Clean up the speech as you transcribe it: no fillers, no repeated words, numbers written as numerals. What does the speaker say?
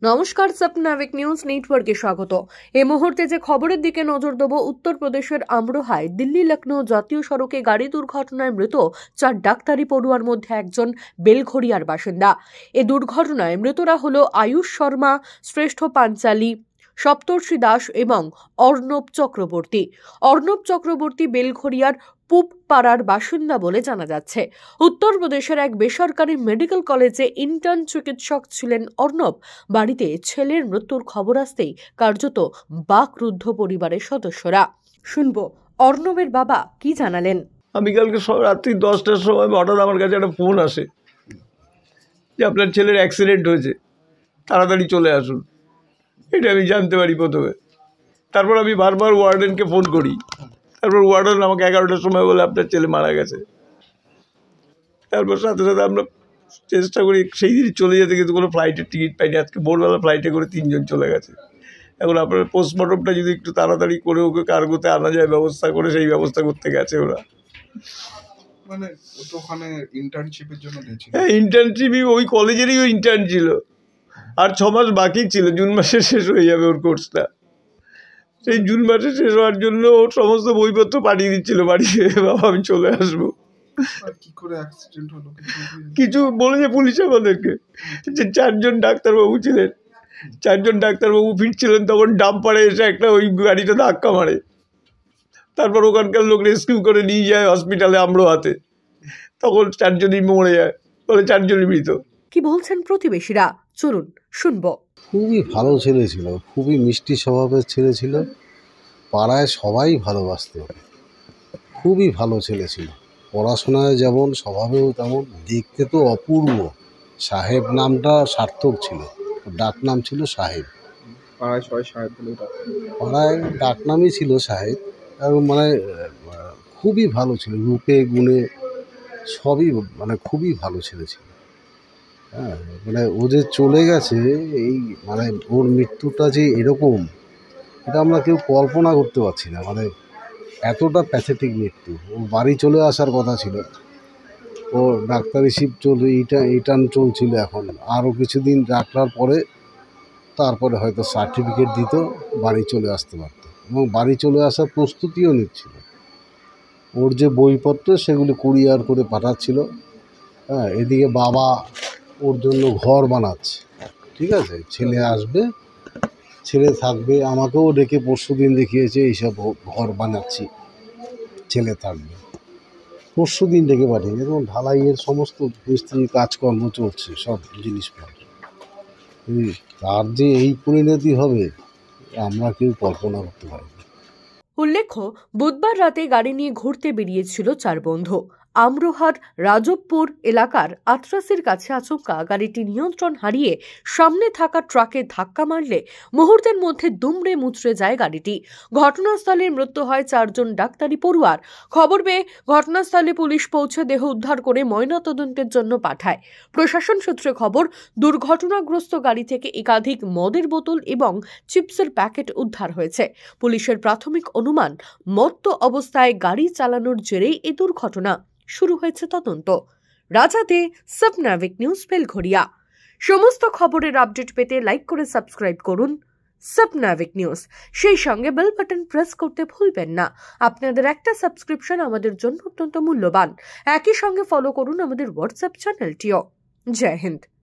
নমস্কার, সপনাভিক নিউজ নেটওয়ার্কে স্বাগত। এই মুহূর্তে যে খবরের দিকে নজর দেব, উত্তরপ্রদেশের আমরোহায় দিল্লি লখনৌ জাতীয় সড়কে গাড়ি দুর্ঘটনায় মৃত 4 ডাক্তারি পড়ুয়ার মধ্যে একজন বেলঘড়িয়ার বাসিন্দা। এই দুর্ঘটনায় মৃতরা হলো আয়ুষ শর্মা, শ্রেষ্ঠ পাঞ্চালী, সপ্তর্ষি দাস এবং অর্ণব চক্রবর্তী। অর্ণব চক্রবর্তী বেলঘড়িয়ার পুবপাড়ার বাসিন্দা বলে জানা যাচ্ছে। উত্তরপ্রদেশের এক বেসরকারি মেডিকেল কলেজে ইন্টার্ন চিকিৎসক ছিলেন অর্ণব। বাড়িতে ছেলের মৃত্যুর খবর আসতেই কার্যত বাকরুদ্ধ পরিবারের সদস্যরা। শুনবো অর্ণবের বাবা কি জানালেন। আমি কালকে রাত্রি 10টার সময় হঠাৎ আমার কাছে একটা ফোন আসে যে আপনার ছেলের অ্যাক্সিডেন্ট হয়েছে, তাড়াতাড়ি চলে আসুন। এটা আমি জানতে পারি প্রথমে। তারপর আমি বারবার ওয়ার্ডেনকে ফোন করি। তারপর ওয়ার্ডেন আমাকে 11টার সময় বলে আপনার ছেলে মারা গেছে। তারপর সাথে সাথে আমরা চেষ্টা করি সেই দিন চলে যেতে, কিন্তু কোনো ফ্লাইটের টিকিট পাইনি। আজকে ভোরবেলা ফ্লাইটে করে 3 জন চলে গেছে। এখন আপনার পোস্টমর্টমটা যদি একটু তাড়াতাড়ি করে ওকে কার্গোতে আনা যায় ব্যবস্থা করে, সেই ব্যবস্থা করতে গেছে ওরা। মানে ওখানে ইন্টার্নশিপের জন্য গেছিল। হ্যাঁ, ইন্টার্নশিপই ওই কলেজেরই ওই ইন্টার্ন ছিল। আর 6 মাস বাকি ছিল, জুন মাসে শেষ হয়ে যাবে ওর কোর্সটা। সেই জুন মাসে শেষ হওয়ার জন্য ওর সমস্ত বইপত্র পাঠিয়ে দিচ্ছিল বাড়িতে, বাবা আমি চলে আসবো। কি করে অ্যাক্সিডেন্ট হলো কিছু বলেছে পুলিশ আমাদেরকে যে 4 জন ডাক্তারবাবু ছিলেন, 4 জন ডাক্তারবাবু ফিরছিলেন, তখন ডাম্পারে এসে একটা ওই গাড়িটা ধাক্কা মারে। তারপর ওখানকার লোক রেস্কিউ করে নিয়ে যায় হসপিটালে আমরোহাতে। তখন 4 জনই মরে যায়, বলে 4 জনই মৃত। কি বলছেন প্রতিবেশীরা, চলুন শুনবো। খুবই ভালো ছেলে ছিল, খুবই মিষ্টি স্বভাবের ছেলে ছিল, পাড়ায় সবাই ভালোবাসত, খুবই ভালো ছেলে ছিল। পড়াশোনায় যেমন, স্বভাবেও তেমন, দেখতে তো অপূর্ব। সাহেব নামটা সার্থক ছিল, ডাক নাম ছিল সাহেব। পাড়ায় সবাই সাহেব বলে পাড়ায় ডাক নামই ছিল সাহেব। এবং মানে খুবই ভালো ছিল, রূপে গুণে সবই, মানে খুবই ভালো ছেলে ছিল। হ্যাঁ, মানে ও যে চলে গেছে, এই মানে ওর মৃত্যুটা যে এরকম, এটা আমরা কেউ কল্পনা করতে পারছি না। মানে এতটা প্যাথেটিক মৃত্যু। ও বাড়ি চলে আসার কথা ছিল, ও ডাক্তারি শিপ ইন্টার্ন চলছিল। এখন আরও কিছুদিন রাখার পরে তারপরে হয়তো সার্টিফিকেট দিত, বাড়ি চলে আসতে পারত, এবং বাড়ি চলে আসার প্রস্তুতিও নিচ্ছিল। ওর যে বইপত্র সেগুলি কুরিয়ার করে পাঠাচ্ছিল। হ্যাঁ, এদিকে বাবা ওর জন্য ঘর বানাচ্ছে। ঠিক আছে, ছেলে আসবে, ছেলে থাকবে। আমাকেও ডেকে পরশুদিন দেখিয়েছে, এইসব ঘর বানাচ্ছি, ছেলে থাকবে। পরশুদিন ডেকে পাঠিয়েছে, এবং ঢালাইয়ের সমস্ত মিস্ত্রি কাজকর্ম চলছে, সব জিনিসপত্র। তার যে এই পরিণতি হবে আমরা কেউ কল্পনা করতে পারি না। উল্লেখ্য, বুধবার রাতে গাড়ি নিয়ে ঘুরতে বেরিয়েছিল 4 বন্ধু। আমরোহার রাজবপুর এলাকার আত্রাসির কাছে আচমকা গাড়িটি নিয়ন্ত্রণ হারিয়ে সামনে থাকা ট্রাকে ধাক্কা মারলে মুহূর্তের মধ্যে দুমড়ে মুচড়ে যায় গাড়িটি। ঘটনাস্থলে মৃত্যু হয় 4 জন ডাক্তারি পড়ুয়ার। খবর পেয়ে ঘটনাস্থলে পুলিশ পৌঁছে দেহ উদ্ধার করে ময়নাতদন্তের জন্য পাঠায়। প্রশাসন সূত্রে খবর, দুর্ঘটনাগ্রস্ত গাড়ি থেকে একাধিক মদের বোতল এবং চিপসের প্যাকেট উদ্ধার হয়েছে। পুলিশের প্রাথমিক অনুমান, মত্ত অবস্থায় গাড়ি চালানোর জেরেই এই দুর্ঘটনা। শুরু হয়েছে তদন্ত। রাজাতে সপনাভিক নিউজ বেলঘড়িয়া। সমস্ত খবরের আপডেট পেতে লাইক করে সাবস্ক্রাইব করুন সপনাভিক নিউজ। সেই সঙ্গে বেল বাটন প্রেস করতে ভুলবেন না। আপনাদের একটা সাবস্ক্রিপশন আমাদের জন্য অত্যন্ত মূল্যবান। একই সঙ্গে ফলো করুন আমাদের হোয়াটসঅ্যাপ চ্যানেলটিও। জয় হিন্দ।